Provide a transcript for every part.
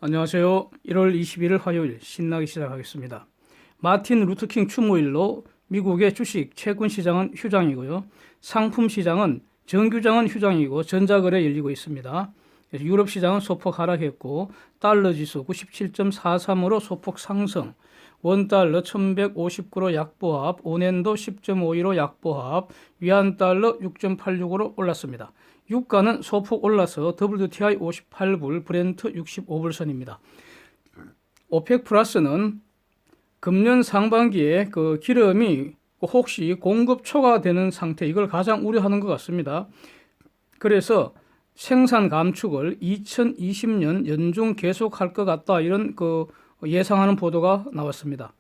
안녕하세요. 1월 21일 화요일 신나게 시작하겠습니다. 마틴 루터킹 추모일로 미국의 주식 채권 시장은 휴장이고요. 상품 시장은 정규장은 휴장이고 전자거래 열리고 있습니다. 유럽 시장은 소폭 하락했고 달러 지수 97.43으로 소폭 상승, 원달러 1159로 약보합, 온엔도 10.52로 약보합, 위안달러 6.86으로 올랐습니다. 유가는 소폭 올라서 WTI 58불, 브렌트 65불선입니다. 오펙 플러스는 금년 상반기에 그 기름이 혹시 공급 초과되는 상태, 이걸 가장 우려하는 것 같습니다. 그래서 생산 감축을 2020년 연중 계속할 것 같다, 이런 예상하는 보도가 나왔습니다.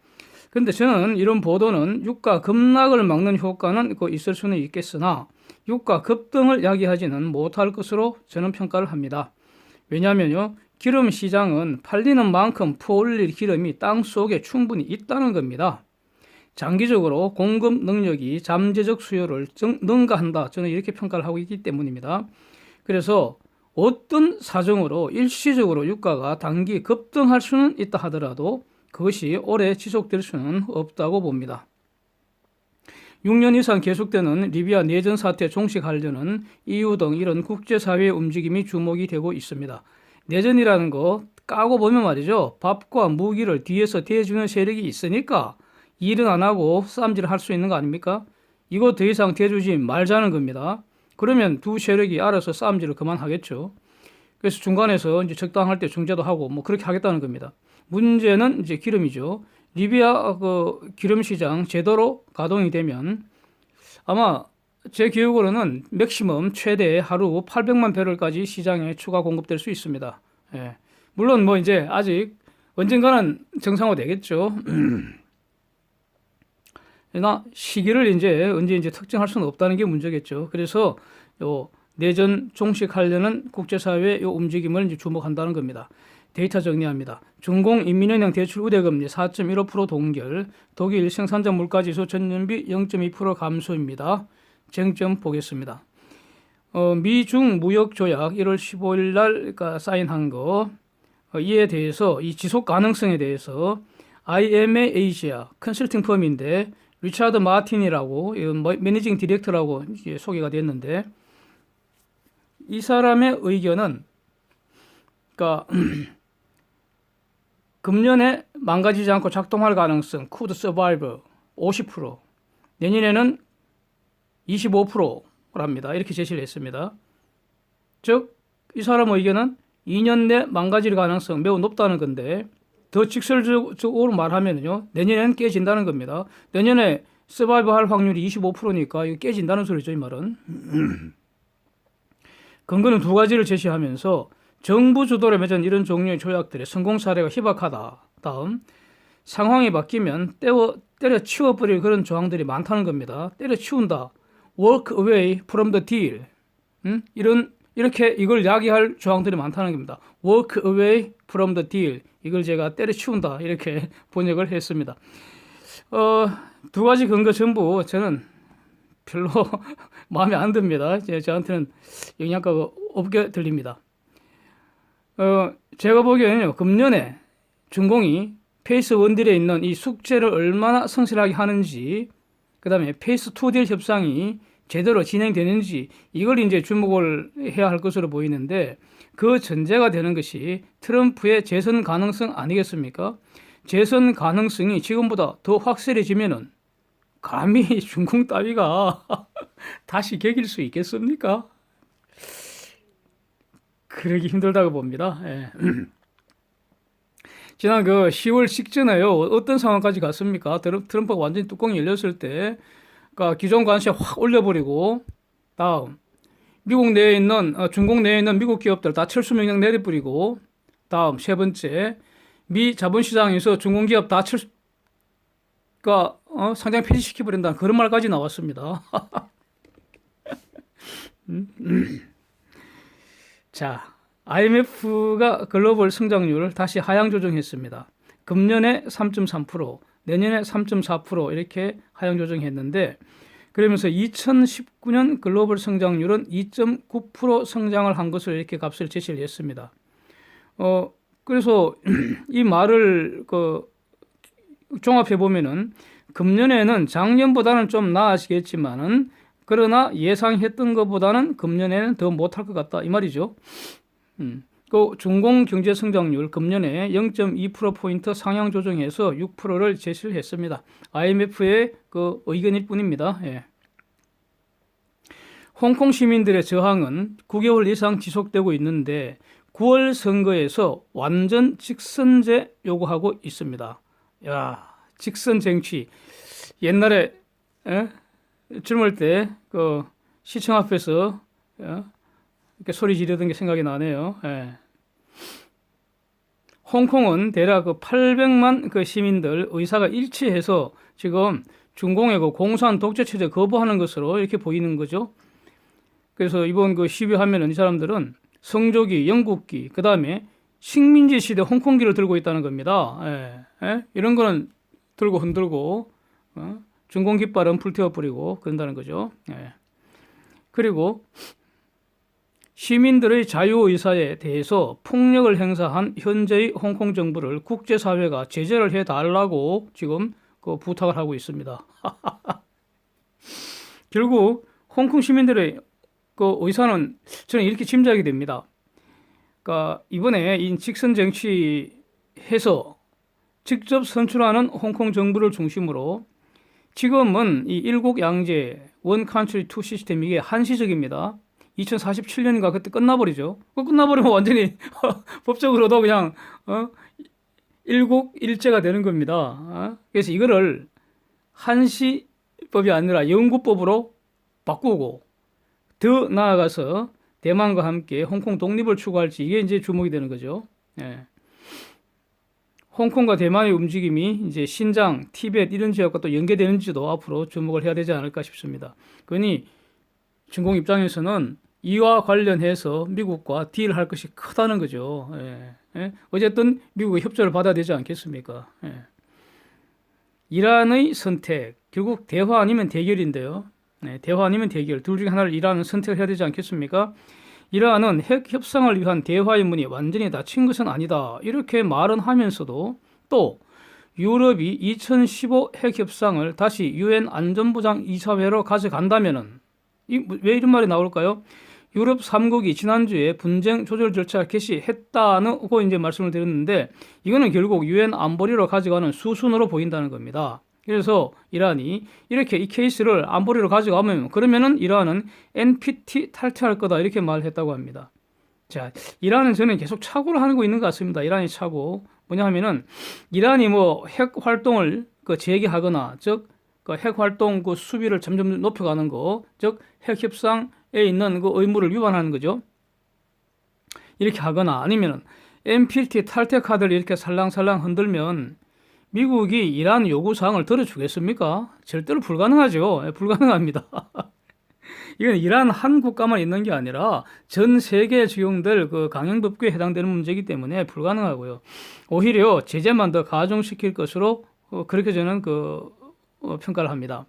그런데 저는 이런 보도는 유가 급락을 막는 효과는 있을 수는 있겠으나 유가 급등을 야기하지는 못할 것으로 저는 평가를 합니다. 왜냐하면요, 기름 시장은 팔리는 만큼 퍼올릴 기름이 땅 속에 충분히 있다는 겁니다. 장기적으로 공급 능력이 잠재적 수요를 능가한다, 저는 이렇게 평가를 하고 있기 때문입니다. 그래서 어떤 사정으로 일시적으로 유가가 단기 급등할 수는 있다 하더라도 그것이 오래 지속될 수는 없다고 봅니다. 6년 이상 계속되는 리비아 내전 사태 종식하려는 EU 등 이런 국제사회의 움직임이 주목이 되고 있습니다. 내전이라는 거 까고 보면 말이죠, 밥과 무기를 뒤에서 대주는 세력이 있으니까 일은 안 하고 싸움질을 할 수 있는 거 아닙니까? 이거 더 이상 대주지 말자는 겁니다. 그러면 두 세력이 알아서 싸움질을 그만하겠죠. 그래서 중간에서 이제 적당할 때 중재도 하고 뭐 그렇게 하겠다는 겁니다. 문제는 이제 기름이죠. 리비아 기름 시장 제대로 가동이 되면 아마 제 기억으로는 맥시멈 최대 하루 800만 배럴까지 시장에 추가 공급될 수 있습니다. 예. 물론 뭐 이제 아직 언젠가는 정상화 되겠죠. 그러나 시기를 언제 특정할 수는 없다는 게 문제겠죠. 그래서 요 내전 종식하려는 국제사회의 요 움직임을 이제 주목한다는 겁니다. 데이터 정리합니다. 중공인민은행 대출 우대금리 4.15% 동결, 독일 생산자 물가지수 전년비 0.2% 감소입니다. 쟁점 보겠습니다. 미중 무역 조약 1월 15일 날 사인한 거, 이에 대해서 이 지속 가능성에 대해서 IMA 아시아 컨설팅 펌인데 리차드 마틴이라고 매니징 디렉터라고 소개가 됐는데, 이 사람의 의견은 금년에 망가지지 않고 작동할 가능성 could survive 50%, 내년에는 25%랍니다. 이렇게 제시를 했습니다. 즉 이 사람 의견은 2년 내 망가질 가능성 매우 높다는 건데, 더 직설적으로 말하면요, 내년에는 깨진다는 겁니다. 내년에 서바이브 할 확률이 25%니까 이거 깨진다는 소리죠, 이 말은. 근거는 두 가지를 제시하면서 정부 주도로 맺은 이런 종류의 조약들의 성공 사례가 희박하다. 다음, 상황이 바뀌면 때려치워버릴 그런 조항들이 많다는 겁니다. 때려치운다. Walk away from the deal. 이렇게 이걸 야기할 조항들이 많다는 겁니다. Walk away from the deal. 이걸 제가 때려치운다, 이렇게 번역을 했습니다. 두 가지 근거 전부 저는 별로 마음에 안 듭니다. 저한테는 영향가가 없게 들립니다. 제가 보기에는요, 금년에 중공이 페이스 1딜에 있는 이 숙제를 얼마나 성실하게 하는지, 그 다음에 페이스 2딜 협상이 제대로 진행되는지, 이걸 이제 주목을 해야 할 것으로 보이는데, 그 전제가 되는 것이 트럼프의 재선 가능성 아니겠습니까? 재선 가능성이 지금보다 더 확실해지면은 감히 중공 따위가 다시 개길 수 있겠습니까? 그러기 힘들다고 봅니다. 예. 지난 10월 직전에요, 어떤 상황까지 갔습니까? 트럼프가 완전히 뚜껑이 열렸을 때, 기존 관세 확 올려버리고, 다음, 미국 내에 있는, 중국 내에 있는 미국 기업들 다 철수 명령 내려버리고, 다음, 세 번째, 미 자본시장에서 중공기업 다 상장 폐지시켜버린다는 그런 말까지 나왔습니다. 자, IMF가 글로벌 성장률을 다시 하향 조정했습니다. 금년에 3.3%, 내년에 3.4% 이렇게 하향 조정했는데, 그러면서 2019년 글로벌 성장률은 2.9% 성장을 한 것을 이렇게 값을 제시를 했습니다. 그래서 이 말을 종합해 보면은 금년에는 작년보다는 좀 나아지겠지만은 그러나 예상했던 것보다는 금년에는 더 못할 것 같다 이 말이죠. 그 중공 경제 성장률 금년에 0.2%포인트 상향 조정해서 6%를 제시를 했습니다. IMF의 그 의견일 뿐입니다. 예. 홍콩 시민들의 저항은 9개월 이상 지속되고 있는데 9월 선거에서 완전 직선제 요구하고 있습니다. 야, 직선 쟁취. 옛날에 젊을 때 그 시청 앞에서 이렇게 소리 지르던 게 생각이 나네요. 예. 홍콩은 대략 그 800만 그 시민들 의사가 일치해서 지금 중공의 그 공산 독재 체제 거부하는 것으로 이렇게 보이는 거죠. 그래서 이번 그 시위하면은 이 사람들은 성조기, 영국기, 그 다음에 식민지 시대 홍콩기를 들고 있다는 겁니다. 이런 거는 들고 흔들고 중공 깃발은 불태워버리고 그런다는 거죠. 그리고 시민들의 자유의사에 대해서 폭력을 행사한 현재의 홍콩 정부를 국제사회가 제재를 해달라고 지금 그 부탁을 하고 있습니다. 결국 홍콩 시민들의 그 의사는 저는 이렇게 짐작이 됩니다. 그러니까 이번에 이 직선 정치해서 직접 선출하는 홍콩 정부를 중심으로 지금은 이 일국 양제 원 컨트리 투 시스템 이게 한시적입니다. 2047년인가 그때 끝나버리죠. 끝나버리면 완전히 법적으로도 그냥 일국 일제가 되는 겁니다. 그래서 이거를 한시법이 아니라 영구법으로 바꾸고 더 나아가서 대만과 함께 홍콩 독립을 추구할지 이게 이제 주목이 되는 거죠. 홍콩과 대만의 움직임이 이제 신장, 티벳 이런 지역과 또 연계되는지도 앞으로 주목을 해야 되지 않을까 싶습니다. 그러니 중공 입장에서는 이와 관련해서 미국과 딜할 것이 크다는 거죠. 어쨌든 미국의 협조를 받아야 되지 않겠습니까? 이란의 선택, 결국 대화 아니면 대결인데요. 대화 아니면 대결, 둘 중에 하나를 이란은 선택을 해야 되지 않겠습니까? 이란은 핵 협상을 위한 대화의 문이 완전히 닫힌 것은 아니다. 이렇게 말은 하면서도 또 유럽이 2015 핵 협상을 다시 유엔 안전보장 이사회로 가져간다면은 왜 이런 말이 나올까요? 유럽 3국이 지난주에 분쟁 조절 절차 개시했다는 거 이제 말씀을 드렸는데 이거는 결국 유엔 안보리로 가져가는 수순으로 보인다는 겁니다. 그래서 이란이 이렇게 이 케이스를 안보리로 가져가면 그러면은 이란은 NPT 탈퇴할 거다 이렇게 말했다고 합니다. 자, 이란은 저는 계속 착오를 하고 있는 것 같습니다. 이란이 착오 뭐냐 하면은 이란이 뭐 핵 활동을 재개하거나 즉 그 핵 활동 그 수비를 점점 높여가는 거, 즉 핵 협상에 있는 그 의무를 위반하는 거죠. 이렇게 하거나 아니면은 NPT 탈퇴 카드를 이렇게 살랑살랑 흔들면 미국이 이란 요구사항을 들어주겠습니까? 절대로 불가능하죠. 불가능합니다. 이건 이란 한 국가만 있는 게 아니라 전 세계 주요들 그 강행법규에 해당되는 문제이기 때문에 불가능하고요. 오히려 제재만 더 가중시킬 것으로 그렇게 저는 평가를 합니다.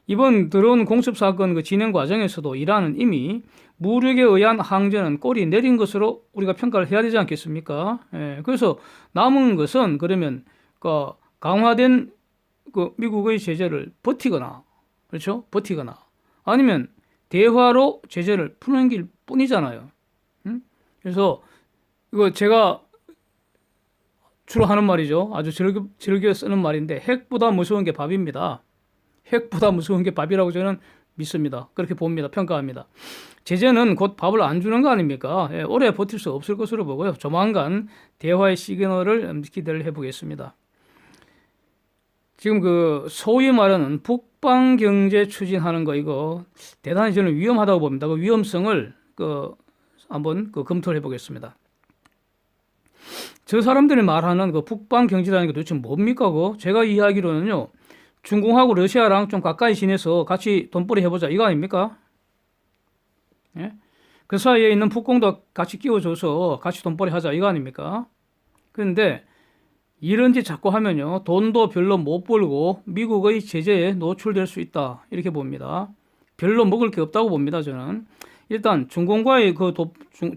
이번 드론 공습 사건 그 진행 과정에서도 이란은 이미 무력에 의한 항전은 꼬리 내린 것으로 우리가 평가를 해야 되지 않겠습니까? 그래서 남은 것은 그러면 강화된 미국의 제재를 버티거나, 그렇죠? 버티거나, 아니면 대화로 제재를 푸는 길 뿐이잖아요. 그래서 이거 제가 주로 하는 말이죠. 아주 즐겨 쓰는 말인데 핵보다 무서운 게 밥입니다. 핵보다 무서운 게 밥이라고 저는 믿습니다. 그렇게 봅니다. 평가합니다. 제재는 곧 밥을 안 주는 거 아닙니까? 오래 버틸 수 없을 것으로 보고요. 조만간 대화의 시그널을 기대를 해보겠습니다. 지금 소위 말하는 북방 경제 추진하는 거 이거 대단히 저는 위험하다고 봅니다. 그 위험성을 한번 검토를 해보겠습니다. 저 사람들이 말하는 북방 경제라는 게 도대체 뭡니까? 제가 이해하기로는요, 중공하고 러시아랑 좀 가까이 지내서 같이 돈벌이 해보자 이거 아닙니까? 예? 그 사이에 있는 북공도 같이 끼워줘서 같이 돈벌이 하자 이거 아닙니까? 그런데 이런 짓 자꾸 하면요, 돈도 별로 못 벌고 미국의 제재에 노출될 수 있다 이렇게 봅니다. 별로 먹을 게 없다고 봅니다. 저는 일단 중공과의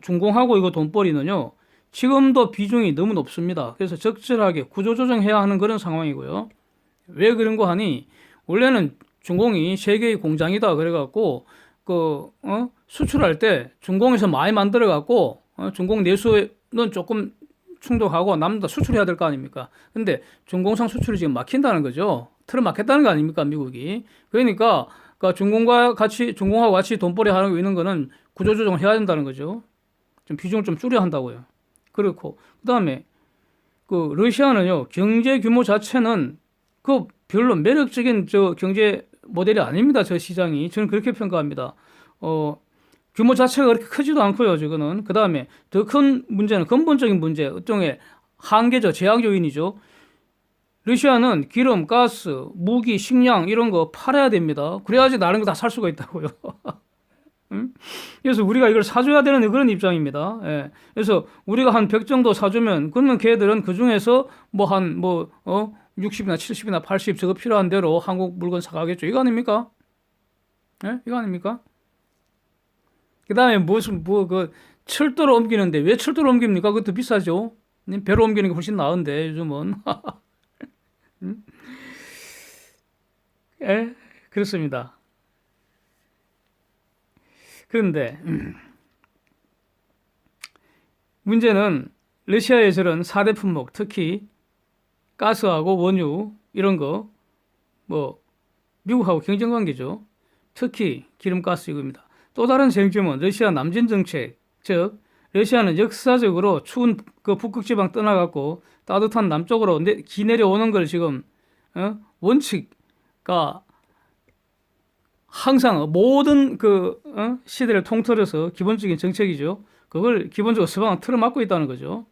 중공하고 이거 돈벌이는요, 지금도 비중이 너무 높습니다. 그래서 적절하게 구조조정해야 하는 그런 상황이고요. 왜 그런 거 하니 원래는 중공이 세계의 공장이다 그래갖고 수출할 때 중공에서 많이 만들어갖고 중공 내수는 조금 충족하고 남다 수출해야 될 거 아닙니까? 근데 중공상 수출이 지금 막힌다는 거죠. 틀어 막혔다는 거 아닙니까, 미국이? 그러니까 중공하고 같이 돈벌이 하고 있는 거는 구조조정을 해야 된다는 거죠. 좀 비중을 좀 줄여야 한다고요. 그렇고 그다음에 러시아는요 경제 규모 자체는 별로 매력적인 경제 모델이 아닙니다. 저 시장이 저는 그렇게 평가합니다. 규모 자체가 그렇게 크지도 않고요. 저거는 그다음에 더 큰 문제는 근본적인 문제, 일종의 한계죠, 제약 요인이죠. 러시아는 기름, 가스, 무기, 식량 이런 거 팔아야 됩니다. 그래야지 다른 거 다 살 수가 있다고요. 그래서 우리가 이걸 사줘야 되는 그런 입장입니다. 예. 그래서 우리가 한 100 정도 사주면 그러면 걔들은 그 중에서 60이나 70이나 80 저거 필요한 대로 한국 물건 사가겠죠. 이거 아닙니까? 예? 이거 아닙니까? 그 다음에 철도로 옮기는데 왜 철도로 옮깁니까? 그것도 비싸죠. 배로 옮기는 게 훨씬 나은데 요즘은. 예? 그렇습니다. 그런데 문제는 러시아의 저런 4대 품목, 특히 가스하고 원유 이런 거 미국하고 경쟁 관계죠. 특히 기름가스 이겁니다. 또 다른 쟁점은 러시아 남진 정책, 즉 러시아는 역사적으로 추운 북극지방 떠나갖고 따뜻한 남쪽으로 기내려오는 걸 지금 원칙과 항상 모든 시대를 통틀어서 기본적인 정책이죠. 그걸 기본적으로 서방은 틀어막고 있다는 거죠.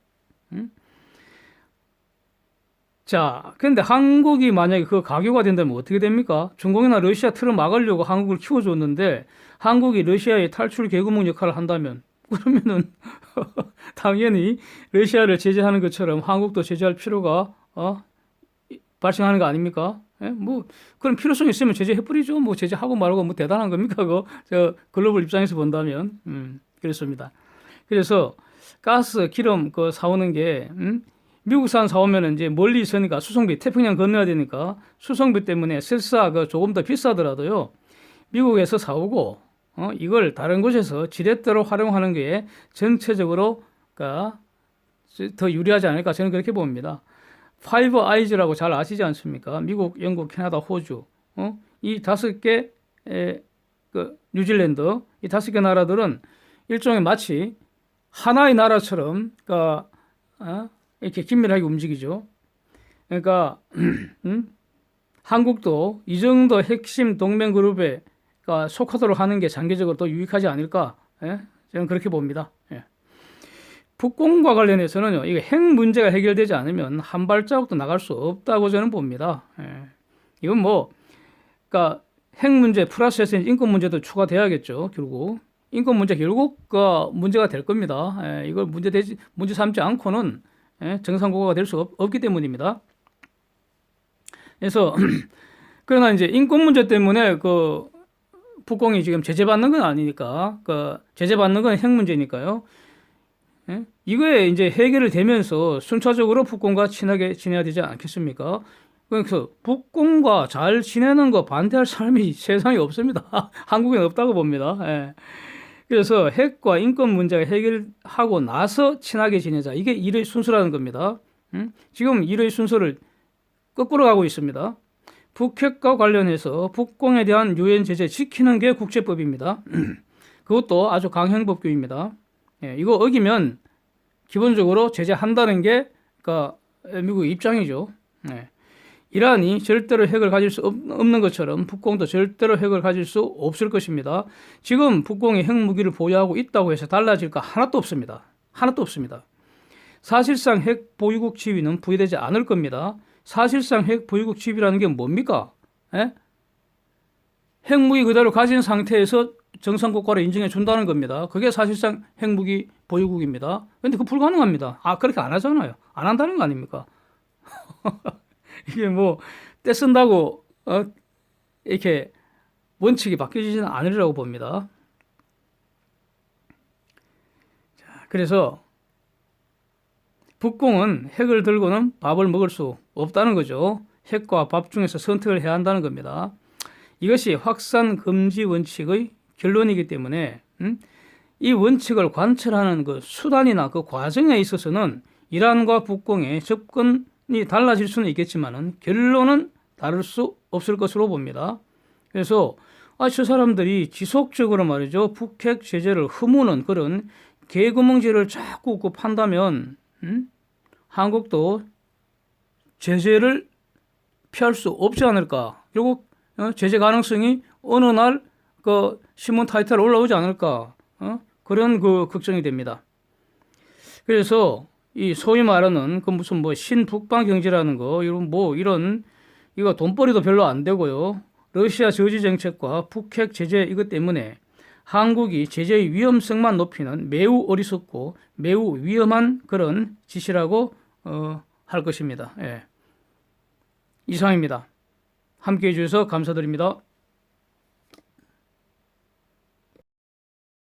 자, 그런데 한국이 만약에 가교가 된다면 어떻게 됩니까? 중공이나 러시아 틀어막으려고 한국을 키워줬는데 한국이 러시아의 탈출 개구멍 역할을 한다면 그러면은 당연히 러시아를 제재하는 것처럼 한국도 제재할 필요가 발생하는 거 아닙니까? 예? 그런 필요성이 있으면 제재해버리죠. 제재하고 말고 대단한 겁니까? 글로벌 입장에서 본다면. 그렇습니다. 그래서 가스, 기름 사오는 게, 미국산 사오면 이제 멀리 있으니까 수송비, 태평양 건너야 되니까 수송비 때문에 설사 조금 더 비싸더라도요. 미국에서 사오고, 이걸 다른 곳에서 지렛대로 활용하는 게 전체적으로 더 유리하지 않을까 저는 그렇게 봅니다. 파이브 아이즈라고 잘 아시지 않습니까? 미국, 영국, 캐나다, 호주, 이 5개, 뉴질랜드, 이 5개 나라들은 일종의 마치 하나의 나라처럼, 이렇게 긴밀하게 움직이죠. 그러니까, 한국도 이 정도 핵심 동맹 그룹에 속하도록 하는 게 장기적으로 더 유익하지 않을까? 예? 저는 그렇게 봅니다. 예. 북공과 관련해서는요, 이게 핵 문제가 해결되지 않으면 한 발자국도 나갈 수 없다고 저는 봅니다. 예. 이건 핵 문제 플러스해서 인권 문제도 추가돼야겠죠, 결국. 인권 문제 결국 문제가 될 겁니다. 예. 이걸 문제 삼지 않고는 정상국가가 될 수 없기 때문입니다. 그래서, 그러나 이제 인권 문제 때문에 북공이 지금 제재받는 건 아니니까, 제재받는 건 핵 문제니까요. 예? 이거에 이제 해결이 되면서 순차적으로 북공과 친하게 지내야 되지 않겠습니까? 그래서 북공과 잘 지내는 거 반대할 사람이 세상에 없습니다. 한국에는 없다고 봅니다. 예. 그래서 핵과 인권 문제가 해결하고 나서 친하게 지내자. 이게 일의 순서라는 겁니다. 지금 일의 순서를 거꾸로 가고 있습니다. 북핵과 관련해서 북공에 대한 유엔 제재 지키는 게 국제법입니다. 그것도 아주 강형 법규입니다. 예, 이거 어기면 기본적으로 제재한다는 게 미국의 입장이죠. 예. 이란이 절대로 핵을 가질 수 없는 것처럼 북공도 절대로 핵을 가질 수 없을 것입니다. 지금 북공이 핵무기를 보유하고 있다고 해서 달라질 거 하나도 없습니다. 하나도 없습니다. 사실상 핵 보유국 지위는 부여되지 않을 겁니다. 사실상 핵 보유국 지위라는 게 뭡니까? 예? 핵무기 그대로 가진 상태에서 정상국가로 인정해 준다는 겁니다. 그게 사실상 핵무기 보유국입니다. 그런데 불가능합니다. 그렇게 안 하잖아요. 안 한다는 거 아닙니까? 이게 떼쓴다고 이렇게 원칙이 바뀌지는 않으리라고 봅니다. 자, 그래서 북공은 핵을 들고는 밥을 먹을 수 없다는 거죠. 핵과 밥 중에서 선택을 해야 한다는 겁니다. 이것이 확산 금지 원칙의 결론이기 때문에 이 원칙을 관철하는 그 수단이나 그 과정에 있어서는 이란과 북공의 접근이 달라질 수는 있겠지만은 결론은 다를 수 없을 것으로 봅니다. 그래서 저 사람들이 지속적으로 말이죠, 북핵 제재를 허무는 그런 개구멍질을 자꾸 판다면 한국도 제재를 피할 수 없지 않을까. 그리고 제재 가능성이 어느 날 그 신문 타이틀 올라오지 않을까. 그런 그 걱정이 됩니다. 그래서 이 소위 말하는 그 무슨 뭐 신북방 경제라는 거 이런 이거 돈벌이도 별로 안 되고요. 러시아 저지 정책과 북핵 제재 이것 때문에 한국이 제재의 위험성만 높이는 매우 어리석고 매우 위험한 그런 짓이라고 할 것입니다. 예. 이상입니다. 함께해 주셔서 감사드립니다.